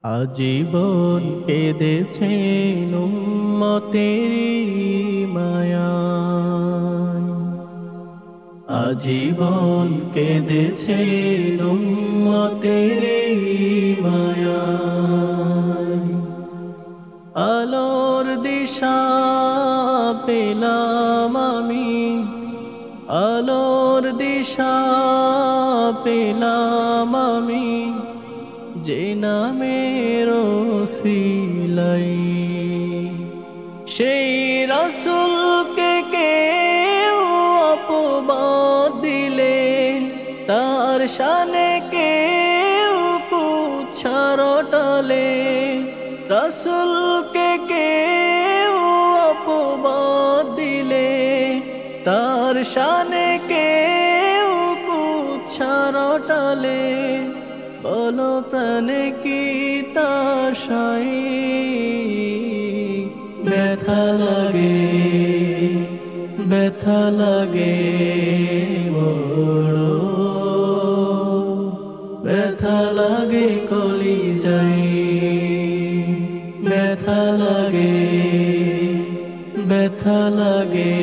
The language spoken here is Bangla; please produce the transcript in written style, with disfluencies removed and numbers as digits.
আজীবন কেঁদেছেন উম্মতেরি মায়ায়, আজীবন কেঁদেছেন উম্মতেরি মায়ায়। আলোর দিশা পেলাম আমি, আলোর দিশা পেলাম আমি, যে নামের ওসিলাই। সেই রাসূলকে কেউ অপবাদ দিলে, তার শানে কেউ কুৎসা রটালে। রাসূলকে কেউ অপবাদ দিলে, তার শানে কেউ কুৎসা রটালে। বলো প্রাণে কি তা সই, ব্যথা লাগে, ব্যথা লাগে বড়, ব্যথা লাগে কলিজায়, ব্যথা লাগে, ব্যথা লাগে।